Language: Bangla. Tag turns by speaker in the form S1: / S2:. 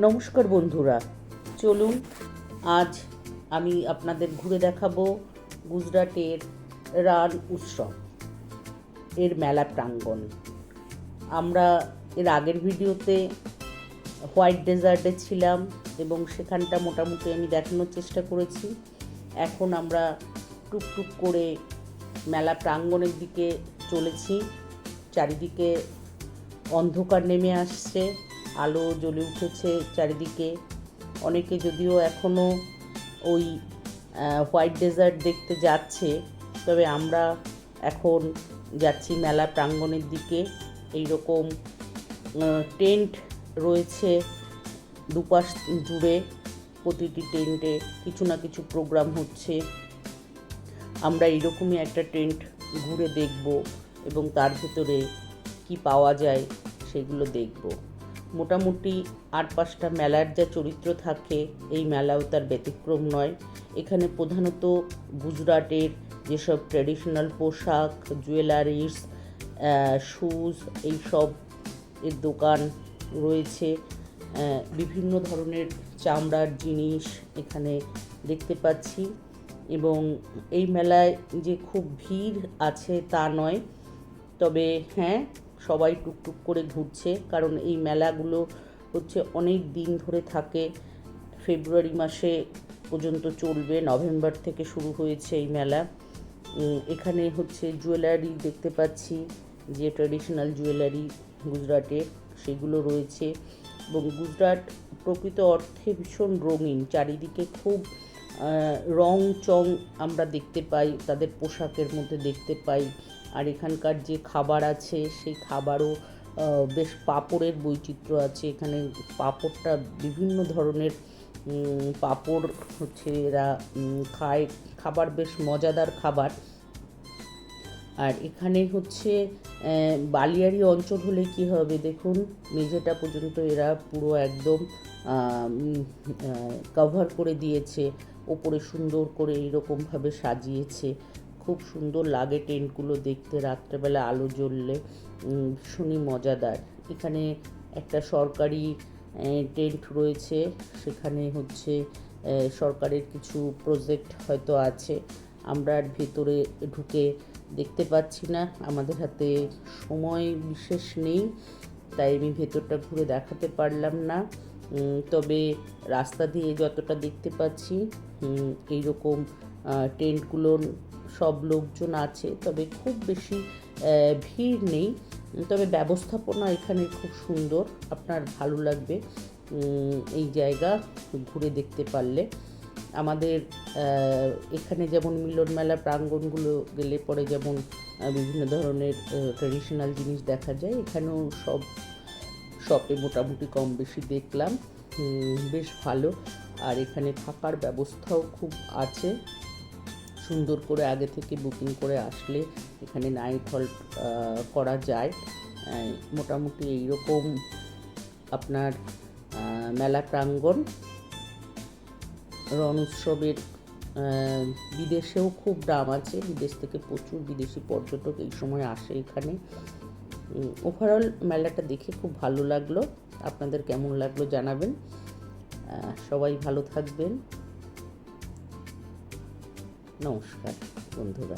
S1: নমস্কার বন্ধুরা, চলুন আজ আমি আপনাদের ঘুরে দেখাবো গুজরাটের রান উৎসব এর মেলা প্রাঙ্গণ। আমরা এর আগের ভিডিওতে হোয়াইট ডেজার্টে ছিলাম এবং সেখানটা মোটামুটি আমি দেখানোর চেষ্টা করেছি। এখন আমরা টুকটুক করে মেলা প্রাঙ্গণের দিকে চলেছি। চারিদিকে অন্ধকার নেমে আসছে, আলো জ্বলে উঠেছে চারিদিকে। অনেকে যদিও এখনও ওই হোয়াইট ডেজার্ট দেখতে যাচ্ছে, তবে আমরা এখন যাচ্ছি মেলা প্রাঙ্গণের দিকে। এই রকম টেন্ট রয়েছে দুপাশ জুড়ে, প্রতিটি টেন্টে কিছু না কিছু প্রোগ্রাম হচ্ছে। আমরা এইরকমই একটা টেন্ট ঘুরে দেখব এবং তার ভিতরে কি পাওয়া যায় সেগুলো দেখব। মোটামুটি 8-5টা মেলার যা চরিত্র থাকে, এই মেলাও তার ব্যতিক্রম নয়। এখানে প্রধানত গুজরাটের যেসব ট্র্যাডিশনাল পোশাক, জুয়েলারিস, শুজ, এইসব এর দোকান রয়েছে। বিভিন্ন ধরনের চামড়ার জিনিস এখানে দেখতে পাচ্ছি। এবং এই মেলায় যে খুব ভিড় আছে তা নয়, তবে হ্যাঁ, সবাই টুকটুক করে ঘুরছে, কারণ এই মেলাগুলো হচ্ছে অনেক দিন ধরে থাকে। ফেব্রুয়ারি মাসে পর্যন্ত চলবে, নভেম্বর থেকে শুরু হয়েছে এই মেলা। এখানে হচ্ছে জুয়েলারি দেখতে পাচ্ছি, যে ট্র্যাডিশনাল জুয়েলারি গুজরাটের সেগুলো রয়েছে। এবং গুজরাট প্রকৃত অর্থে ভীষণ রঙিন, চারিদিকে খুব রং চং আমরা দেখতে পাই, তাদের পোশাকের মধ্যে দেখতে পাই। আর এখানকার যে খাবার আছে সেই খাবারও বেশ পাঁপড়ের বৈচিত্র্য আছে। এখানে পাঁপড়টা বিভিন্ন ধরনের পাঁপড় হচ্ছে এরা খায়, খাবার বেশ মজাদার খাবার। আর এখানে হচ্ছে বালিয়াড়ি অঞ্চল হলে কি হবে, দেখুন মেঝেটা পর্যন্ত এরা পুরো একদম কভার করে দিয়েছে, ওপরে সুন্দর করে এইরকমভাবে সাজিয়েছে। খুব সুন্দর লাগে টেন্টগুলো দেখতে, রাত্রেবেলা আলো জ্বললে ভীষণই মজাদার। এখানে একটা সরকারি টেন্ট রয়েছে, সেখানে হচ্ছে সরকারের কিছু প্রজেক্ট হয়তো আছে। আমরা আর ভেতরে ঢুকে দেখতে পাচ্ছি না, আমাদের হাতে সময় বিশেষ নেই, তাই আমি ভেতরটা ঘুরে দেখাতে পারলাম না। তবে রাস্তা দিয়ে যতটা দেখতে পাচ্ছি এইরকম টেন্টগুলোর সব লোকজন আছে, তবে খুব বেশি ভিড় নেই। তবে ব্যবস্থাপনা এখানে খুব সুন্দর, আপনার ভালো লাগবে এই জায়গা ঘুরে দেখতে পারলে। আমাদের এখানে যেমন মিলন মেলা প্রাঙ্গণগুলো গেলে পরে যেমন বিভিন্ন ধরনের ট্র্যাডিশনাল জিনিস দেখা যায়, এখানেও সব শপে মোটামুটি কম বেশি দেখলাম, বেশ ভালো। আর এখানে থাকার ব্যবস্থাও খুব আছে, সুন্দর করে আগে থেকে বুকিং করে আসলে এখানে নাইট হল্ট করা যায়। মোটামুটি এইরকম আপনার মেলা প্রাঙ্গণ। রণ উৎসবের বিদেশেও খুব দাম আছে, বিদেশ থেকে প্রচুর বিদেশি পর্যটক এই সময় আসে এখানে। ওভারঅল মেলাটা দেখে খুব ভালো লাগলো, আপনাদের কেমন লাগলো জানাবেন। সবাই ভালো থাকবেন। নমস্কার বন্ধুরা।